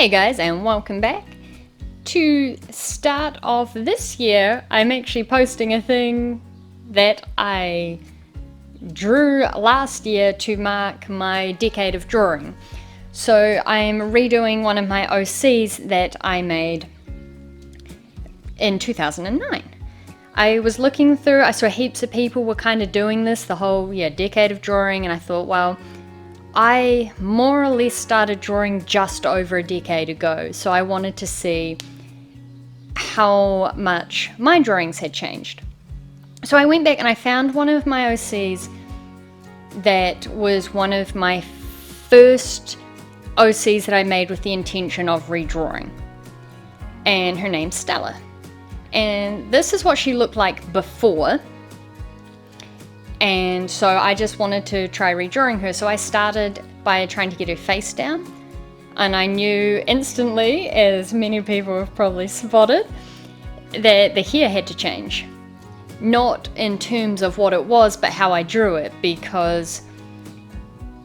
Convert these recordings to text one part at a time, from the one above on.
Hey guys, and welcome back. To start off this year, I'm actually posting a thing that I drew last year to mark my decade of drawing. So I'm redoing one of my OCs that I made in 2009. I was looking through, I saw heaps of people were kind of doing this, the whole decade of drawing, and I thought, well, I more or less started drawing just over a decade ago, so I wanted to see how much my drawings had changed. So I went back and I found one of my OCs that was one of my first OCs that I made with the intention of redrawing. And her name's Stella. And this is what she looked like before. And so I just wanted to try redrawing her. So I started by trying to get her face down. And I knew instantly, as many people have probably spotted, that the hair had to change. Not in terms of what it was, but how I drew it, because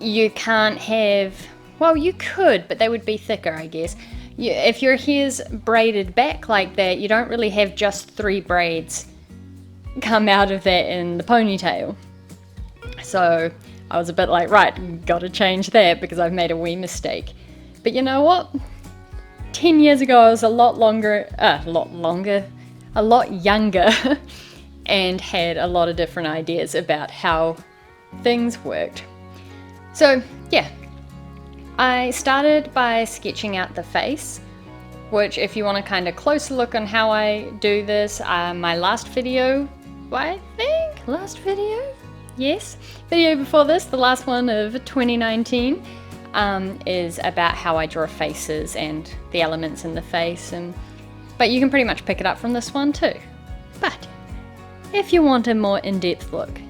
you can't have, well, you could, but they would be thicker, I guess. If your hair's braided back like that, you don't really have just 3 braids come out of that in the ponytail. So I was a bit like, right, gotta change that because I've made a wee mistake. But you know what? 10 years ago I was a lot younger and had a lot of different ideas about how things worked. So yeah, I started by sketching out the face, which if you want a kind of closer look on how I do this, my last video, video before this, the last one of 2019, is about how I draw faces and the elements in the face, but you can pretty much pick it up from this one too. But if you want a more in-depth look,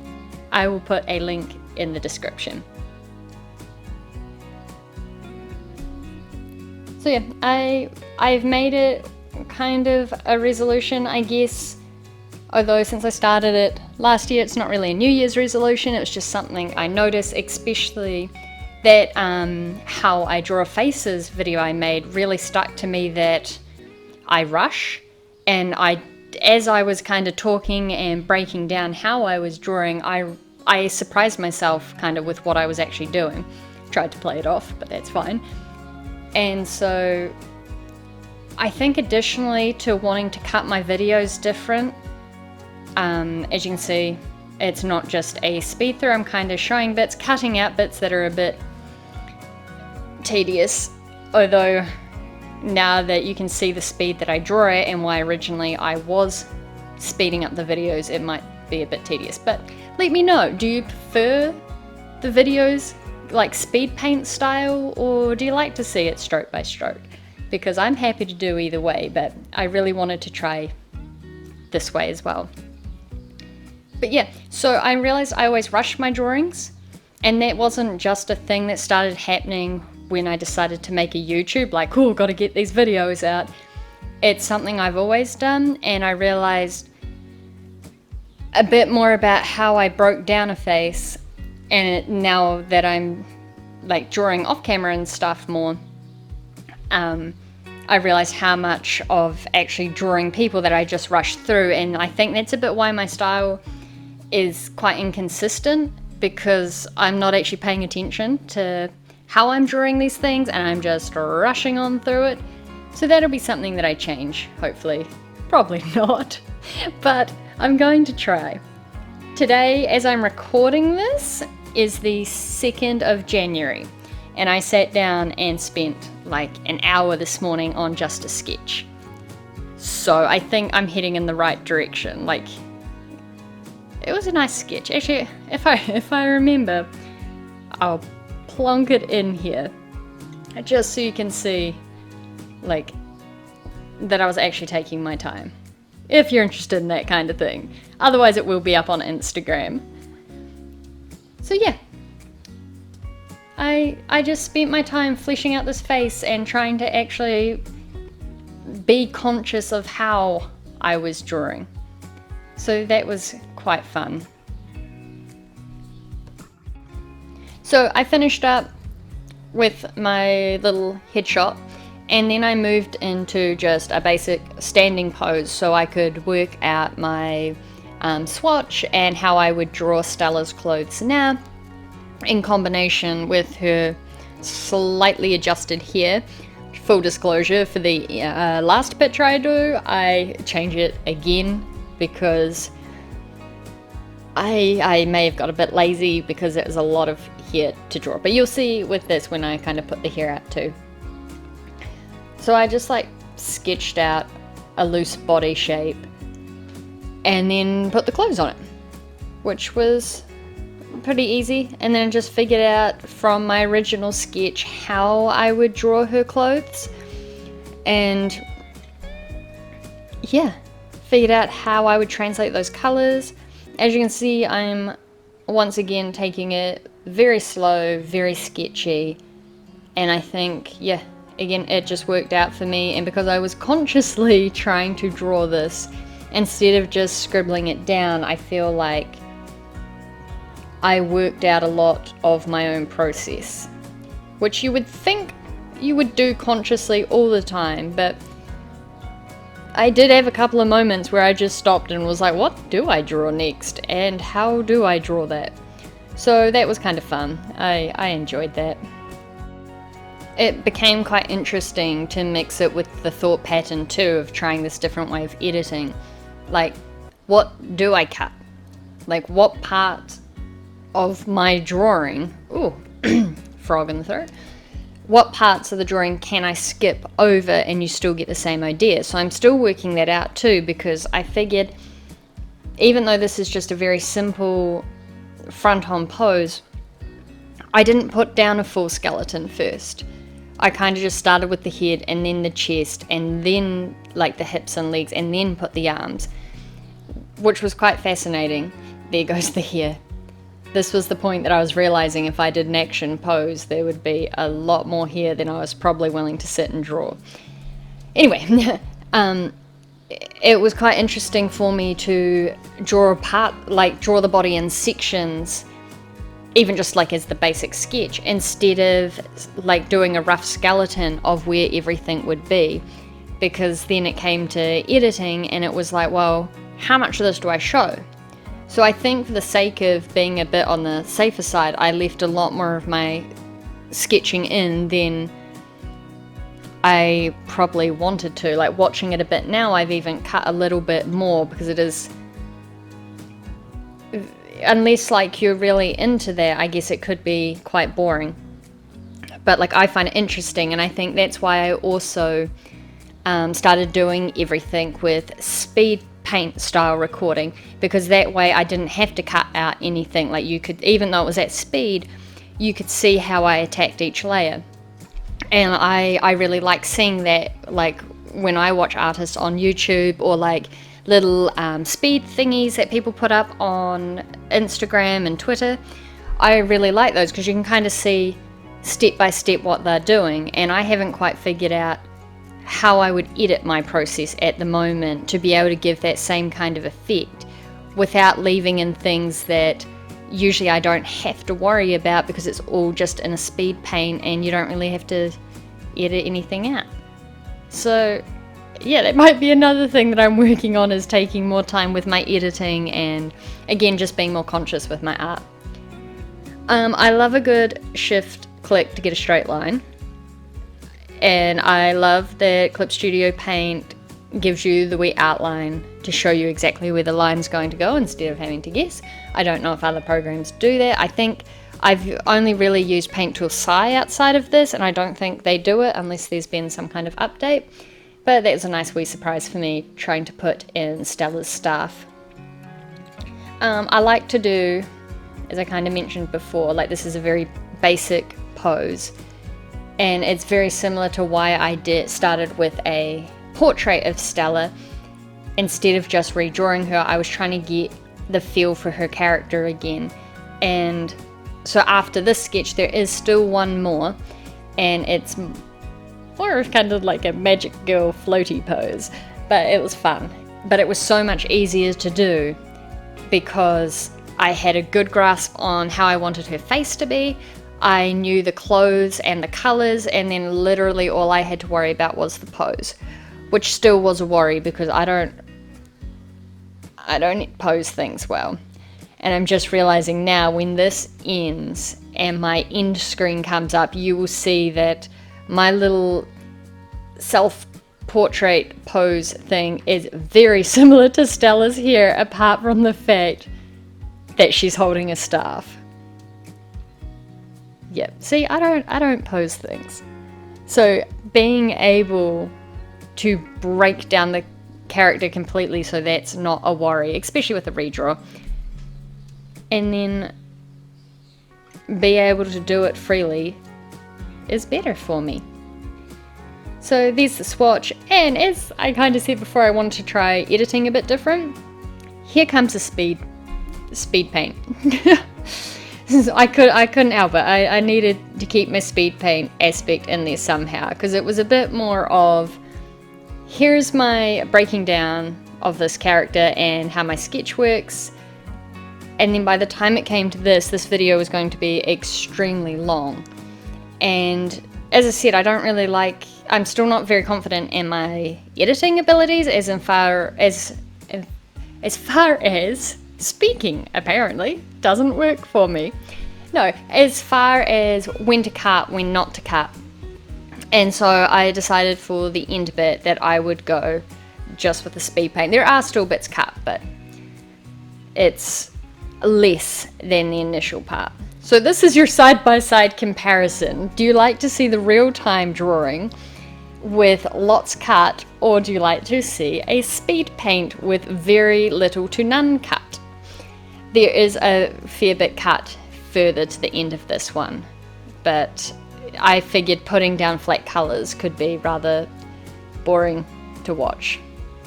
I will put a link in the description. So yeah, I've made it kind of a resolution, I guess, although since I started it last year, it's not really a New Year's resolution, it was just something I noticed, especially that how I draw faces video I made really stuck to me, that I rush, and as I was kind of talking and breaking down how I was drawing, I surprised myself kind of with what I was actually doing. Tried to play it off, but that's fine. And so I think additionally to wanting to cut my videos different, as you can see, it's not just a speed through, I'm kind of showing bits, cutting out bits that are a bit tedious, although now that you can see the speed that I draw it and why originally I was speeding up the videos, it might be a bit tedious. But let me know, do you prefer the videos like speed paint style, or do you like to see it stroke by stroke? Because I'm happy to do either way, but I really wanted to try this way as well. But yeah, so I realized I always rush my drawings, and that wasn't just a thing that started happening when I decided to make a YouTube, like, cool, gotta get these videos out. It's something I've always done, and I realized a bit more about how I broke down a face. And now that I'm like drawing off camera and stuff more, I realized how much of actually drawing people that I just rushed through, and I think that's a bit why my style is quite inconsistent, because I'm not actually paying attention to how I'm drawing these things and I'm just rushing on through it. So that'll be something that I change, hopefully. Probably not, but I'm going to try. Today, as I'm recording this, is the 2nd of January, and I sat down and spent like an hour this morning on just a sketch. So I think I'm heading in the right direction. Like, it was a nice sketch. Actually, if I remember, I'll plonk it in here just so you can see like that I was actually taking my time, if you're interested in that kind of thing. Otherwise it will be up on Instagram. So yeah, I just spent my time fleshing out this face and trying to actually be conscious of how I was drawing. So that was quite fun. So I finished up with my little headshot, And then I moved into just a basic standing pose so I could work out my swatch and how I would draw Stella's clothes now, in combination with her slightly adjusted hair. Full disclosure, for the last picture I do, I change it again because I may have got a bit lazy because it was a lot of hair to draw. But you'll see with this when I kind of put the hair out too. So I just like sketched out a loose body shape and then put the clothes on it, which was pretty easy. And then just figured out from my original sketch how I would draw her clothes, and yeah, figured out how I would translate those colors. As you can see, I'm once again taking it very slow, very sketchy, and I think, yeah, again, it just worked out for me. And because I was consciously trying to draw this instead of just scribbling it down, I feel like I worked out a lot of my own process, which you would think you would do consciously all the time, but I did have a couple of moments where I just stopped and was like, what do I draw next? And how do I draw that? So that was kind of fun. I enjoyed that. It became quite interesting to mix it with the thought pattern too of trying this different way of editing. Like, what do I cut? Like, what part of my drawing, ooh, frog in the throat, what parts of the drawing can I skip over and you still get the same idea? So I'm still working that out too, because I figured even though this is just a very simple front-on pose, I didn't put down a full skeleton first. I kind of just started with the head and then the chest and then like the hips and legs and then put the arms, which was quite fascinating. There goes the hair. This was the point that I was realizing if I did an action pose, there would be a lot more hair than I was probably willing to sit and draw. Anyway, it was quite interesting for me to draw draw the body in sections, even just like as the basic sketch, instead of like doing a rough skeleton of where everything would be, because then it came to editing and it was like, well, how much of this do I show? So I think for the sake of being a bit on the safer side, I left a lot more of my sketching in than I probably wanted to. Like, watching it a bit now, I've even cut a little bit more because it is, unless like you're really into that, I guess it could be quite boring. But like, I find it interesting, and I think that's why I also started doing everything with speed paint style recording, because that way I didn't have to cut out anything. Like, you could, even though it was at speed, you could see how I attacked each layer. And I really like seeing that, like when I watch artists on YouTube, or like little speed thingies that people put up on Instagram and Twitter. I really like those because you can kind of see step by step what they're doing, and I haven't quite figured out how I would edit my process at the moment to be able to give that same kind of effect without leaving in things that usually I don't have to worry about because it's all just in a speed paint and you don't really have to edit anything out. So yeah, that might be another thing that I'm working on, is taking more time with my editing and again just being more conscious with my art. I love a good shift click to get a straight line. And I love that Clip Studio Paint gives you the wet outline to show you exactly where the line's going to go instead of having to guess. I don't know if other programs do that. I think I've only really used Paint Tool Sai outside of this, and I don't think they do it unless there's been some kind of update. But that was a nice wee surprise for me, trying to put in Stella's staff. I like to do, as I kind of mentioned before, like this is a very basic pose. And it's very similar to why I started with a portrait of Stella. Instead of just redrawing her, I was trying to get the feel for her character again. And so after this sketch, there is still one more, and it's more kind of like a magic girl floaty pose, but it was fun. But it was so much easier to do because I had a good grasp on how I wanted her face to be. I knew the clothes and the colors, and then literally all I had to worry about was the pose, which still was a worry because I don't pose things well. And I'm just realizing now, when this ends and my end screen comes up, you will see that my little self-portrait pose thing is very similar to Stella's here, apart from the fact that she's holding a staff. Yep, see, I don't pose things. So being able to break down the character completely so that's not a worry, especially with a redraw, and then be able to do it freely is better for me. So there's the swatch, and as I kind of said before, I wanted to try editing a bit different. Here comes the speed paint. I couldn't help it. I needed to keep my speed paint aspect in there somehow, because it was a bit more of, here's my breaking down of this character and how my sketch works, and then by the time it came to this video was going to be extremely long. And as I said, I'm still not very confident in my editing abilities as far as speaking apparently doesn't work for me. No, as far as when to cut, when not to cut. And so I decided for the end bit that I would go just with the speed paint. There are still bits cut, but it's less than the initial part. So this is your side-by-side comparison. Do you like to see the real-time drawing with lots cut, or do you like to see a speed paint with very little to none cut? There is a fair bit cut further to the end of this one, but I figured putting down flat colors could be rather boring to watch,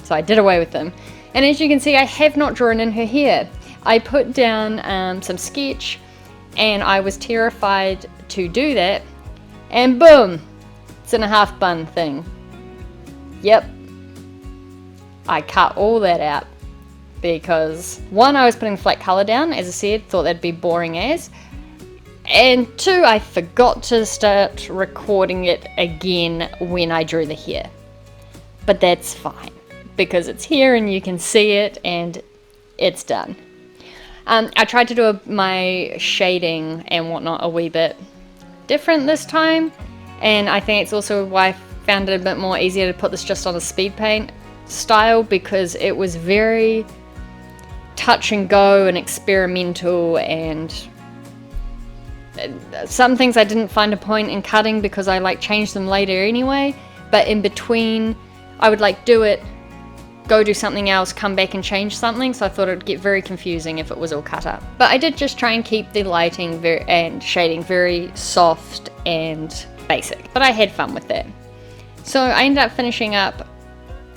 so I did away with them. And as you can see, I have not drawn in her hair. I put down some sketch, and I was terrified to do that, and boom, it's in a half bun thing. Yep, I cut all that out because one, I was putting flat color down, as I said, thought that'd be boring as, and two, I forgot to start recording it again when I drew the hair. But that's fine because it's here and you can see it and it's done. I tried to do my shading and whatnot a wee bit different this time, and I think it's also why I found it a bit more easier to put this just on a speed paint style, because it was very touch and go and experimental, and some things I didn't find a point in cutting because I changed them later anyway, but in between I would do it, go do something else, come back and change something, so I thought it would get very confusing if it was all cut up. But I did just try and keep the lighting and shading very soft and basic, but I had fun with that. So I ended up finishing up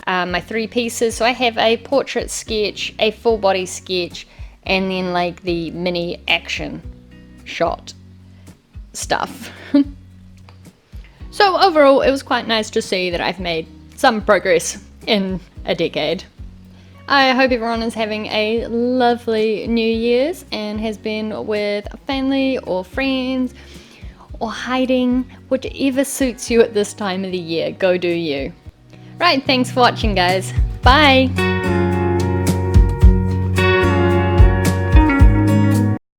my 3 pieces. So I have a portrait sketch, a full body sketch, and then the mini action shot stuff. So overall it was quite nice to see that I've made some progress in a decade. I hope everyone is having a lovely New Year's and has been with family or friends or hiding, whatever suits you at this time of the year. Go do you. Right, thanks for watching guys. Bye!